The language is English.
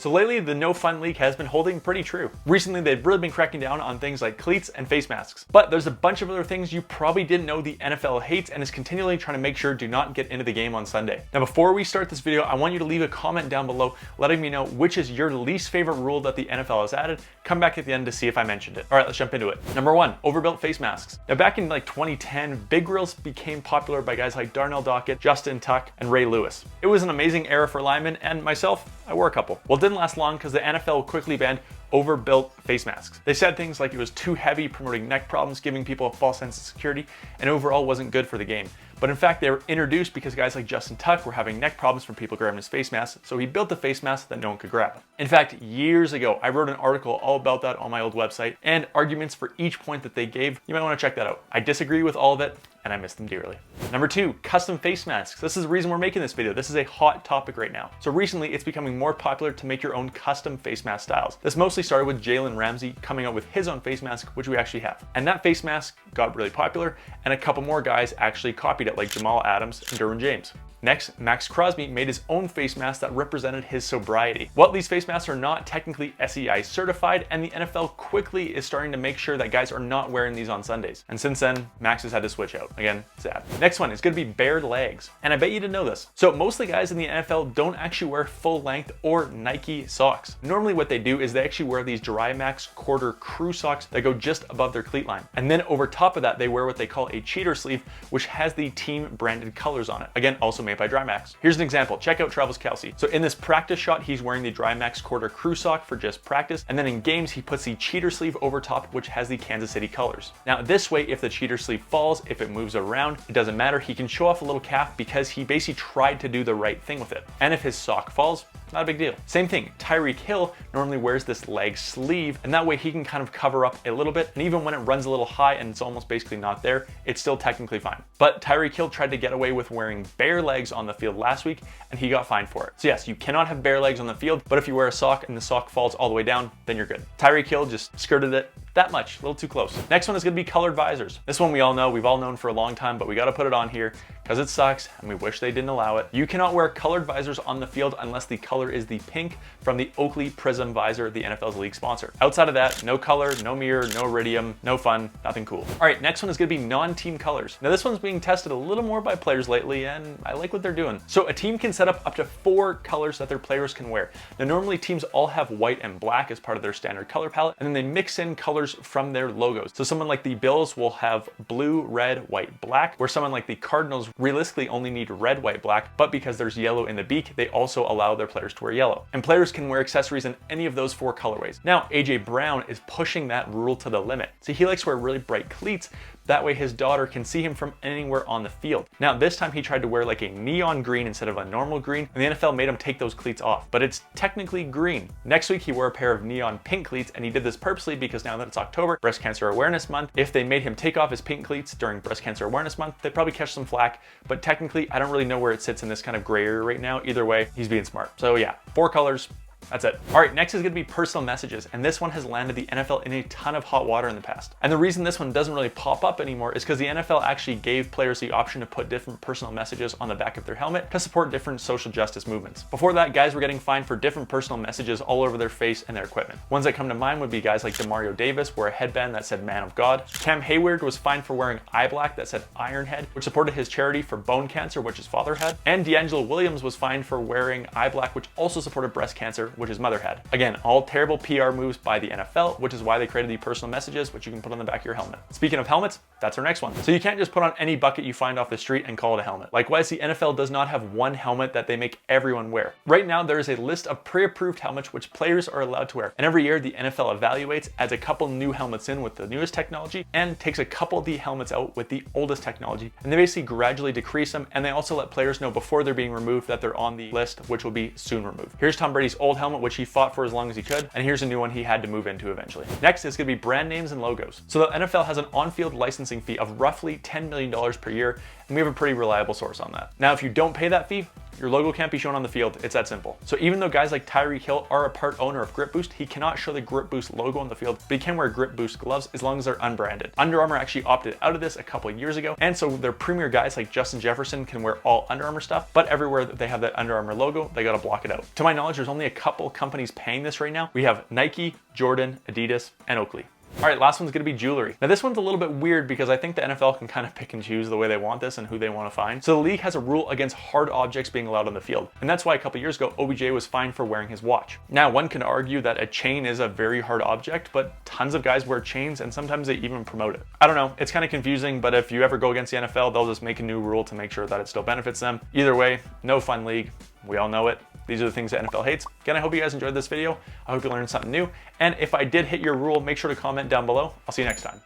So lately, the no fun league has been holding pretty true. Recently, they've really been cracking down on things like cleats and face masks. But there's a bunch of other things you probably didn't know the NFL hates and is continually trying to make sure do not get into the game on Sunday. Now, before we start this video, I want you to leave a comment down below letting me know which is your least favorite rule that the NFL has added. Come back at the end to see if I mentioned it. All right, let's jump into it. Number 1, overbuilt face masks. Now, back in like 2010, big grills became popular by guys like Darnell Dockett, Justin Tuck, and Ray Lewis. It was an amazing era for linemen, and myself, I wore a couple. Well, it didn't last long because the NFL quickly banned overbuilt face masks. They said things like it was too heavy, promoting neck problems, giving people a false sense of security, and overall wasn't good for the game. But in fact, they were introduced because guys like Justin Tuck were having neck problems from people grabbing his face mask, so he built a face mask that no one could grab. In fact, years ago, I wrote an article all about that on my old website, and arguments for each point that they gave. You might want to check that out. I disagree with all of it, and I miss them dearly. Number 2, custom face masks. This is the reason we're making this video. This is a hot topic right now. So recently, it's becoming more popular to make your own custom face mask styles. This mostly started with Jalen Ramsey coming out with his own face mask, which we actually have. And that face mask got really popular, and a couple more guys actually copied it, like Jamal Adams and Derwin James. Next, Max Crosby made his own face mask that represented his sobriety. Well, these face masks are not technically SEI certified, and the NFL quickly is starting to make sure that guys are not wearing these on Sundays. And since then, Max has had to switch out. Again, sad. Next one is gonna be bare legs. And I bet you didn't know this. So most of the guys in the NFL don't actually wear full length or Nike socks. Normally what they do is they actually wear these Drymax quarter crew socks that go just above their cleat line. And then over top of that, they wear what they call a cheater sleeve, which has the team branded colors on it. Again, also made by Drymax. Here's an example. Check out Travis Kelce. So in this practice shot, he's wearing the Drymax quarter crew sock for just practice. And then in games, he puts the cheater sleeve over top, which has the Kansas City colors. Now this way, if the cheater sleeve falls, if it moves around, it doesn't matter. He can show off a little calf because he basically tried to do the right thing with it. And if his sock falls, not a big deal. Same thing, Tyreek Hill normally wears this leg sleeve, and that way he can kind of cover up a little bit. And even when it runs a little high and it's almost basically not there, it's still technically fine. But Tyreek Hill tried to get away with wearing bare legs on the field last week, and he got fined for it. So yes, you cannot have bare legs on the field, but if you wear a sock and the sock falls all the way down, then you're good. Tyreek Hill just skirted it that much, a little too close. Next one is gonna be colored visors. This one we all know, we've all known for a long time, but we gotta put it on here because it sucks and we wish they didn't allow it. You cannot wear colored visors on the field unless the color is the pink from the Oakley Prism visor, the NFL's league sponsor. Outside of that, no color, no mirror, no iridium, no fun, nothing cool. All right, next one is gonna be non-team colors. Now this one's being tested a little more by players lately, and I like what they're doing. So a team can set up to 4 colors that their players can wear. Now normally teams all have white and black as part of their standard color palette, and then they mix in colors from their logos. So someone like the Bills will have blue, red, white, black, where someone like the Cardinals realistically only need red, white, black, but because there's yellow in the beak, they also allow their players to wear yellow. And players can wear accessories in any of those 4 colorways. Now, AJ Brown is pushing that rule to the limit. So he likes to wear really bright cleats. That way his daughter can see him from anywhere on the field. Now this time he tried to wear like a neon green instead of a normal green, and the NFL made him take those cleats off, but it's technically green. Next week he wore a pair of neon pink cleats, and he did this purposely because now that it's October, Breast Cancer Awareness Month, if they made him take off his pink cleats during Breast Cancer Awareness Month, they'd probably catch some flack, but technically I don't really know where it sits in this kind of gray area right now. Either way, he's being smart. So yeah, 4 colors. That's it. All right, next is gonna be personal messages, and this one has landed the NFL in a ton of hot water in the past. And the reason this one doesn't really pop up anymore is because the NFL actually gave players the option to put different personal messages on the back of their helmet to support different social justice movements. Before that, guys were getting fined for different personal messages all over their face and their equipment. Ones that come to mind would be guys like Demario Davis wore a headband that said Man of God. Cam Hayward was fined for wearing eye black that said Ironhead, which supported his charity for bone cancer, which his father had. And D'Angelo Williams was fined for wearing eye black, which also supported breast cancer, which his mother had. Again, all terrible PR moves by the NFL, which is why they created the personal messages, which you can put on the back of your helmet. Speaking of helmets, that's our next one. So you can't just put on any bucket you find off the street and call it a helmet. Likewise, the NFL does not have one helmet that they make everyone wear. Right now, there is a list of pre-approved helmets which players are allowed to wear. And every year, the NFL evaluates, adds a couple new helmets in with the newest technology, and takes a couple of the helmets out with the oldest technology. And they basically gradually decrease them, and they also let players know before they're being removed that they're on the list, which will be soon removed. Here's Tom Brady's old helmet, which he fought for as long as he could, and here's a new one he had to move into eventually. Next is going to be brand names and logos. So the NFL has an on-field licensing fee of roughly $10 million per year, and we have a pretty reliable source on that. Now, if you don't pay that fee, Your logo can't be shown on the field. It's that simple. So even though guys like Tyreek Hill are a part owner of Grip Boost, he cannot show the Grip Boost logo on the field, but he can wear Grip Boost gloves as long as they're unbranded. Under Armour actually opted out of this a couple of years ago, and so their premier guys like Justin Jefferson can wear all Under Armour stuff, but everywhere that they have that Under Armour logo, they gotta block it out. To my knowledge, there's only a couple companies paying this right now. We have Nike, Jordan, Adidas, and Oakley. All right, last one's gonna be jewelry. Now this one's a little bit weird because I think the NFL can kind of pick and choose the way they want this and who they want to find. So the league has a rule against hard objects being allowed on the field. And that's why a couple years ago, OBJ was fined for wearing his watch. Now one can argue that a chain is a very hard object, but tons of guys wear chains and sometimes they even promote it. I don't know, it's kind of confusing, but if you ever go against the NFL, they'll just make a new rule to make sure that it still benefits them. Either way, no fun league. We all know it. These are the things that NFL hates. Again, I hope you guys enjoyed this video. I hope you learned something new. And if I did hit your rule, make sure to comment down below. I'll see you next time.